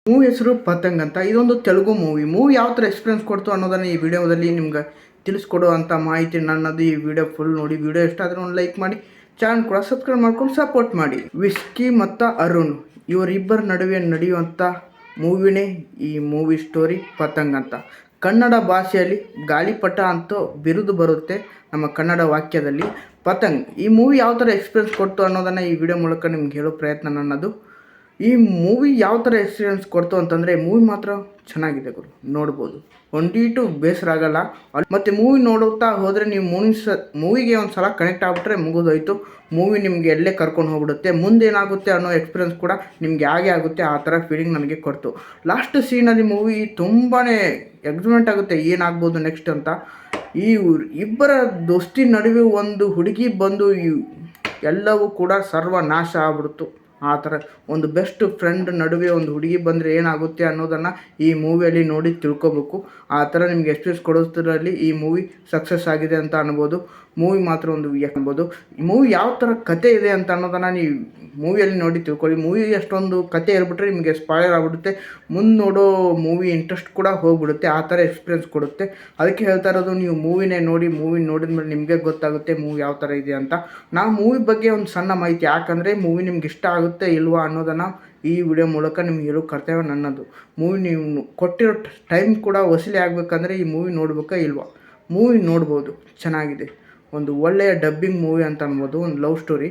Movie ಹೆಸರು ಪತಂಗ್ ಅಂತ. ಇದೊಂದು ತೆಲುಗು ಮೂವಿ ಯಾವ ಥರ ಎಕ್ಸ್ಪೀರಿಯನ್ಸ್ ಕೊಡ್ತು ಅನ್ನೋದನ್ನು ಈ ವಿಡಿಯೋದಲ್ಲಿ ನಿಮ್ಗೆ ತಿಳಿಸ್ಕೊಡುವಂಥ ಮಾಹಿತಿ ನನ್ನದು. ಈ ವಿಡಿಯೋ ಫುಲ್ ನೋಡಿ. ವಿಡಿಯೋ ಇಷ್ಟ ಆದರೆ ಒಂದು ಲೈಕ್ ಮಾಡಿ, ಚಾನಲ್ ಕೂಡ ಸಬ್ಸ್ಕ್ರೈಬ್ ಮಾಡ್ಕೊಂಡು ಸಪೋರ್ಟ್ ಮಾಡಿ. ವಿಸ್ಕಿ ಮತ್ತು ಅರುಣ್ ಇವರಿಬ್ಬರ ನಡುವೆ ನಡೆಯುವಂಥ ಮೂವಿನೇ ಈ ಮೂವಿ ಸ್ಟೋರಿ ಪತಂಗ್ ಅಂತ. ಕನ್ನಡ ಭಾಷೆಯಲ್ಲಿ ಗಾಳಿಪಟ ಅಂತ ಬಿರುದು ಬರುತ್ತೆ ನಮ್ಮ ಕನ್ನಡ ವಾಕ್ಯದಲ್ಲಿ. ಪತಂಗ್ ಈ ಮೂವಿ ಯಾವ ಥರ ಎಕ್ಸ್ಪೀರಿಯನ್ಸ್ ಕೊಡ್ತು ಅನ್ನೋದನ್ನು ಈ ವಿಡಿಯೋ ಮೂಲಕ ನಿಮ್ಗೆ ಹೇಳೋ ಪ್ರಯತ್ನ ನನ್ನದು. ಈ ಮೂವಿ ಯಾವ ಥರ ಎಕ್ಸ್ಪೀರಿಯನ್ಸ್ ಕೊಡ್ತು ಅಂತಂದರೆ, ಮೂವಿ ಮಾತ್ರ ಚೆನ್ನಾಗಿದೆ ಗುರು, ನೋಡ್ಬೋದು. ಒಂದೀಟು ಬೇಸರ ಆಗಲ್ಲ. ಮತ್ತು ಮೂವಿ ನೋಡುತ್ತಾ ಹೋದರೆ ನೀವು ಮೂವಿಗೆ ಒಂದು ಸಲ ಕನೆಕ್ಟ್ ಆಗಿಬಿಟ್ರೆ ಮುಗಿದೋಯ್ತು. ಮೂವಿ ನಿಮಗೆ ಎಲ್ಲೇ ಕರ್ಕೊಂಡು ಹೋಗ್ಬಿಡುತ್ತೆ. ಮುಂದೇನಾಗುತ್ತೆ ಅನ್ನೋ ಎಕ್ಸ್ಪೀರಿಯನ್ಸ್ ಕೂಡ ನಿಮಗೆ ಹಾಗೆ ಆಗುತ್ತೆ. ಆ ಥರ ಫೀಲಿಂಗ್ ನನಗೆ ಕೊಡ್ತು. ಲಾಸ್ಟ್ ಸೀನಲ್ಲಿ ಮೂವಿ ತುಂಬಾ ಎಕ್ಸೈಟ್ಮೆಂಟ್ ಆಗುತ್ತೆ, ಏನಾಗ್ಬೋದು ನೆಕ್ಸ್ಟ್ ಅಂತ. ಈ ಇಬ್ಬರ ದೋಸ್ತಿ ನಡುವೆ ಒಂದು ಹುಡುಗಿ ಬಂದು ಎಲ್ಲವೂ ಕೂಡ ಸರ್ವನಾಶ ಆಗ್ಬಿಡ್ತು. ಆ ಥರ ಒಂದು ಬೆಸ್ಟ್ ಫ್ರೆಂಡ್ ನಡುವೆ ಒಂದು ಹುಡುಗಿ ಬಂದರೆ ಏನಾಗುತ್ತೆ ಅನ್ನೋದನ್ನು ಈ ಮೂವಿಯಲ್ಲಿ ನೋಡಿ ತಿಳ್ಕೊಬೇಕು. ಆ ಥರ ನಿಮಗೆ ಎಕ್ಸ್ಪೀರಿಯನ್ಸ್ ಕೊಡೋದ್ರಲ್ಲಿ ಈ ಮೂವಿ ಸಕ್ಸಸ್ ಆಗಿದೆ ಅಂತ ಅನ್ಬೋದು. ಮೂವಿ ಮಾತ್ರ ಒಂದು ಅನ್ಬೋದು. ಈ ಮೂವಿ ಯಾವ ಥರ ಕತೆ ಇದೆ ಅಂತ ಅನ್ನೋದನ್ನು ನೀವು ಮೂವಿಯಲ್ಲಿ ನೋಡಿ ತಿಳ್ಕೊಳ್ಳಿ. ಮೂವಿ ಅಷ್ಟೊಂದು ಕತೆ ಹೇಳ್ಬಿಟ್ರೆ ನಿಮಗೆ ಸ್ಪಾಯ್ಲರ್ ಆಗಿಬಿಡುತ್ತೆ. ಮುಂದೆ ನೋಡೋ ಮೂವಿ ಇಂಟ್ರೆಸ್ಟ್ ಕೂಡ ಹೋಗ್ಬಿಡುತ್ತೆ. ಆ ಥರ ಎಕ್ಸ್ಪೀರಿಯನ್ಸ್ ಕೊಡುತ್ತೆ. ಅದಕ್ಕೆ ಹೇಳ್ತಾ ಇರೋದು, ನೀವು ಮೂವಿನೇ ನೋಡಿ. ಮೂವಿ ನೋಡಿದ ಮೇಲೆ ನಿಮಗೆ ಗೊತ್ತಾಗುತ್ತೆ ಮೂವಿ ಯಾವ ಥರ ಇದೆ ಅಂತ. ನಾವು ಮೂವಿ ಬಗ್ಗೆ ಒಂದು ಸಣ್ಣ ಮಾಹಿತಿ, ಯಾಕಂದರೆ ಮೂವಿ ನಿಮ್ಗೆ ಇಷ್ಟ ಆಗುತ್ತೆ ಇಲ್ವಾ ಅನ್ನೋದನ್ನು ಈ ವಿಡಿಯೋ ಮೂಲಕ ನಿಮ್ಗೆ ಹೇಳೋ ಕರ್ತವ್ಯ ನನ್ನದು. ಮೂವಿ ನೀವು ಕೊಟ್ಟಿರೋ ಟೈಮ್ ಕೂಡ ವಸೂಲಿ ಆಗಬೇಕಂದ್ರೆ ಈ ಮೂವಿ ನೋಡ್ಬೇಕಾ ಇಲ್ವಾ? ಮೂವಿ ನೋಡ್ಬೋದು, ಚೆನ್ನಾಗಿದೆ. ಒಂದು ಒಳ್ಳೆಯ ಡಬ್ಬಿಂಗ್ ಮೂವಿ ಅಂತ ಅನ್ಬೋದು. ಒಂದು ಲವ್ ಸ್ಟೋರಿ.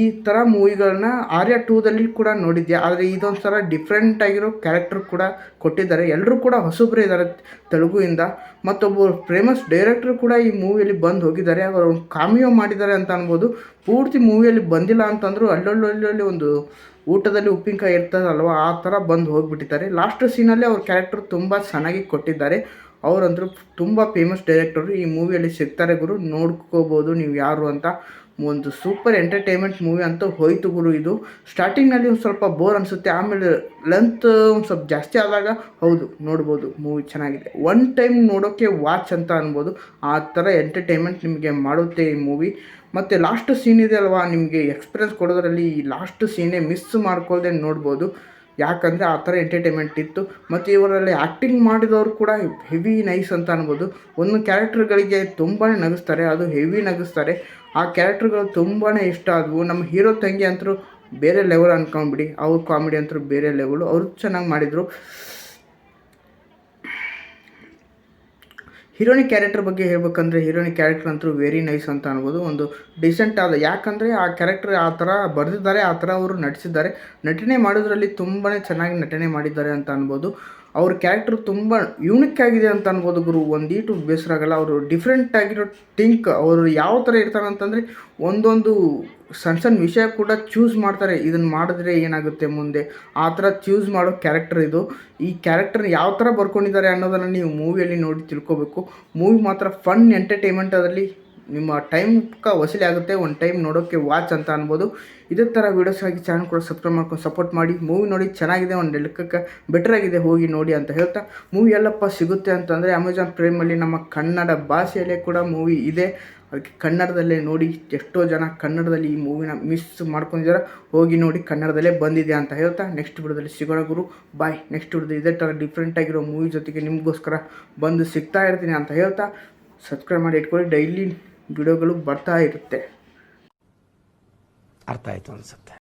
ಈ ಥರ ಮೂವಿಗಳನ್ನ ಆರ್ಯ 2ದಲ್ಲಿ ಕೂಡ ನೋಡಿದ್ದೆ. ಆದರೆ ಇದೊಂದು ಥರ ಡಿಫ್ರೆಂಟ್ ಆಗಿರೋ ಕ್ಯಾರೆಕ್ಟರ್ ಕೂಡ ಕೊಟ್ಟಿದ್ದಾರೆ. ಎಲ್ಲರೂ ಕೂಡ ಹೊಸಬ್ರು ಇದ್ದಾರೆ ತೆಲುಗುಯಿಂದ. ಮತ್ತೊಬ್ಬರು ಫೇಮಸ್ ಡೈರೆಕ್ಟರ್ ಕೂಡ ಈ ಮೂವಿಯಲ್ಲಿ ಬಂದು ಹೋಗಿದ್ದಾರೆ. ಅವರು ಕಾಮಿಯೋ ಮಾಡಿದ್ದಾರೆ ಅಂತ ಅನ್ಬೋದು. ಪೂರ್ತಿ ಮೂವಿಯಲ್ಲಿ ಬಂದಿಲ್ಲ ಅಂತಂದರೂ ಅಲ್ಲೊಳ್ಳಿ ಒಂದು ಊಟದಲ್ಲಿ ಉಪ್ಪಿನಕಾಯಿ ಇರ್ತದಲ್ವ, ಆ ಥರ ಬಂದು ಹೋಗಿಬಿಟ್ಟಿದ್ದಾರೆ. ಲಾಸ್ಟ್ ಸೀನಲ್ಲಿ ಅವ್ರ ಕ್ಯಾರೆಕ್ಟರ್ ತುಂಬ ಚೆನ್ನಾಗಿ ಕೊಟ್ಟಿದ್ದಾರೆ. ಅವರಂದ್ರು ತುಂಬ ಫೇಮಸ್ ಡೈರೆಕ್ಟರು. ಈ ಮೂವಿಯಲ್ಲಿ ಸಿಗ್ತಾರೆ ಗುರು, ನೋಡ್ಕೋಬೋದು ನೀವು ಯಾರು ಅಂತ. ಒಂದು ಸೂಪರ್ ಎಂಟರ್ಟೈನ್ಮೆಂಟ್ ಮೂವಿ ಅಂತ ಹೋಯ್ತು ಗುರು. ಇದು ಸ್ಟಾರ್ಟಿಂಗ್ನಲ್ಲಿ ಒಂದು ಸ್ವಲ್ಪ ಬೋರ್ ಅನಿಸುತ್ತೆ, ಆಮೇಲೆ ಲೆಂತ್ ಒಂದು ಸ್ವಲ್ಪ ಜಾಸ್ತಿ ಆದಾಗ ಹೌದು ನೋಡ್ಬೋದು, ಮೂವಿ ಚೆನ್ನಾಗಿದೆ. ಒನ್ ಟೈಮ್ ನೋಡೋಕ್ಕೆ ವಾಚ್ ಅಂತ ಅನ್ಬೋದು. ಆ ಥರ ಎಂಟರ್ಟೈನ್ಮೆಂಟ್ ನಿಮಗೆ ಮಾಡುತ್ತೆ ಈ ಮೂವಿ. ಮತ್ತು ಲಾಸ್ಟ್ ಸೀನ್ ಇದೆ ಅಲ್ವಾ, ನಿಮಗೆ ಎಕ್ಸ್ಪೀರಿಯನ್ಸ್ ಕೊಡೋದ್ರಲ್ಲಿ ಈ ಲಾಸ್ಟ್ ಸೀನೇ ಮಿಸ್ ಮಾಡ್ಕೊಳ್ದೆ ನೋಡ್ಬೋದು. ಯಾಕಂದರೆ ಆ ಥರ ಎಂಟರ್ಟೈನ್ಮೆಂಟ್ ಇತ್ತು. ಮತ್ತು ಇವರಲ್ಲಿ ಆ್ಯಕ್ಟಿಂಗ್ ಮಾಡಿದವರು ಕೂಡ ಹೆವಿ ನೈಸ್ ಅಂತ ಅನ್ಬೋದು. ಒಂದು ಕ್ಯಾರೆಕ್ಟರ್ಗಳಿಗೆ ತುಂಬಾ ನಗಿಸ್ತಾರೆ, ಅದು ಹೆವಿ ನಗಿಸ್ತಾರೆ. ಆ ಕ್ಯಾರೆಕ್ಟರ್ಗಳು ತುಂಬಾ ಇಷ್ಟ ಆದವು. ನಮ್ಮ ಹೀರೋ ತಂಗಿ ಅಂತರೂ ಬೇರೆ ಲೆವೆಲ್ ಅಂದ್ಕೊಂಡ್ಬಿಡಿ. ಅವ್ರ ಕಾಮಿಡಿ ಅಂತೂ ಬೇರೆ ಲೆವೆಲು. ಅವರು ಚೆನ್ನಾಗಿ ಮಾಡಿದರು. ಹೀರೋಯಿನ್ ಕ್ಯಾರೆಕ್ಟರ್ ಬಗ್ಗೆ ಹೇಳ್ಬೇಕಂದ್ರೆ, ಹೀರೋಯಿನ್ ಕ್ಯಾರೆಕ್ಟರ್ ಅಂತೂ ವೆರಿ ನೈಸ್ ಅಂತ ಅನ್ಬೋದು. ಒಂದು ಡಿಸೆಂಟ್ ಆದ, ಯಾಕಂದರೆ ಆ ಕ್ಯಾರೆಕ್ಟರ್ ಆ ಥರ ಬರೆದಿದ್ದಾರೆ, ಆ ಥರ ಅವರು ನಟಿಸಿದ್ದಾರೆ. ನಟನೆ ಮಾಡೋದ್ರಲ್ಲಿ ತುಂಬಾ ಚೆನ್ನಾಗಿ ನಟನೆ ಮಾಡಿದ್ದಾರೆ ಅಂತ ಅನ್ಬೋದು. ಅವ್ರ ಕ್ಯಾರೆಕ್ಟರ್ ತುಂಬ ಯೂನಿಕ್ ಆಗಿದೆ ಅಂತ ಅನ್ಬೋದು ಗುರು. ಒಂದೀಟು ಬೇಸರ ಆಗಲ್ಲ. ಅವರು ಡಿಫ್ರೆಂಟ್ ಆಗಿರೋ ಅವರು ಯಾವ ಥರ ಇರ್ತಾರೆ ಅಂತಂದರೆ, ಒಂದೊಂದು ಸಣ್ಣ ವಿಷಯ ಕೂಡ ಚೂಸ್ ಮಾಡ್ತಾರೆ. ಇದನ್ನು ಮಾಡಿದ್ರೆ ಏನಾಗುತ್ತೆ ಮುಂದೆ, ಆ ಥರ ಚೂಸ್ ಮಾಡೋ ಕ್ಯಾರೆಕ್ಟರ್ ಇದು. ಈ ಕ್ಯಾರೆಕ್ಟರ್ ಯಾವ ಥರ ಬರ್ಕೊಂಡಿದ್ದಾರೆ ಅನ್ನೋದನ್ನು ನೀವು ಮೂವಿಯಲ್ಲಿ ನೋಡಿ ತಿಳ್ಕೊಬೇಕು. ಮೂವಿ ಮಾತ್ರ ಫನ್ ಎಂಟರ್ಟೈನ್ಮೆಂಟ್, ಅದರಲ್ಲಿ ನಿಮ್ಮ ಟೈಮ್ ವಸೂಲಿ ಆಗುತ್ತೆ. ಒಂದು ಟೈಮ್ ನೋಡೋಕ್ಕೆ ವಾಚ್ ಅಂತ ಅನ್ಬೋದು. ಇದೇ ಥರ ವೀಡಿಯೋಸ್ ಆಗಿ ಚಾನಲ್ ಕೂಡ ಸಬ್ಸ್ಕ್ರೈಬ್ ಮಾಡ್ಕೊಂಡು ಸಪೋರ್ಟ್ ಮಾಡಿ. ಮೂವಿ ನೋಡಿ ಚೆನ್ನಾಗಿದೆ, ಒಂದು ಲೆಕ್ಕಕ್ಕೆ ಬೆಟರಾಗಿದೆ, ಹೋಗಿ ನೋಡಿ ಅಂತ ಹೇಳ್ತಾ, ಮೂವಿ ಎಲ್ಲಪ್ಪ ಸಿಗುತ್ತೆ ಅಂತಂದರೆ ಅಮೆಜಾನ್ ಪ್ರೈಮಲ್ಲಿ ನಮ್ಮ ಕನ್ನಡ ಭಾಷೆಯಲ್ಲೇ ಕೂಡ ಮೂವಿ ಇದೆ. ಅದಕ್ಕೆ ಕನ್ನಡದಲ್ಲೇ ನೋಡಿ. ಎಷ್ಟೋ ಜನ ಕನ್ನಡದಲ್ಲಿ ಈ ಮೂವಿನ ಮಿಸ್ ಮಾಡ್ಕೊಂಡಿದ್ದಾರೆ, ಹೋಗಿ ನೋಡಿ, ಕನ್ನಡದಲ್ಲೇ ಬಂದಿದೆ ಅಂತ ಹೇಳ್ತಾ ನೆಕ್ಸ್ಟ್ ವಿಡಿಯೋದಲ್ಲಿ ಸಿಗೋಣ ಗುರು. ಬಾಯ್. ನೆಕ್ಸ್ಟ್ ವಿಡಿಯೋದಲ್ಲಿ ಇದೇ ಥರ ಡಿಫ್ರೆಂಟ್ ಆಗಿರೋ ಮೂವಿ ಜೊತೆಗೆ ನಿಮಗೋಸ್ಕರ ಬಂದು ಸಿಗ್ತಾ ಇರ್ತೀನಿ ಅಂತ ಹೇಳ್ತಾ, ಸಬ್ಸ್ಕ್ರೈಬ್ ಮಾಡಿ ಇಟ್ಕೊಳ್ಳಿ. ಡೈಲಿ ವಿಡಿಯೋಗಳು ಬರ್ತಾ ಇರುತ್ತೆ. ಅರ್ಥ ಆಯಿತು ಅನಿಸುತ್ತೆ.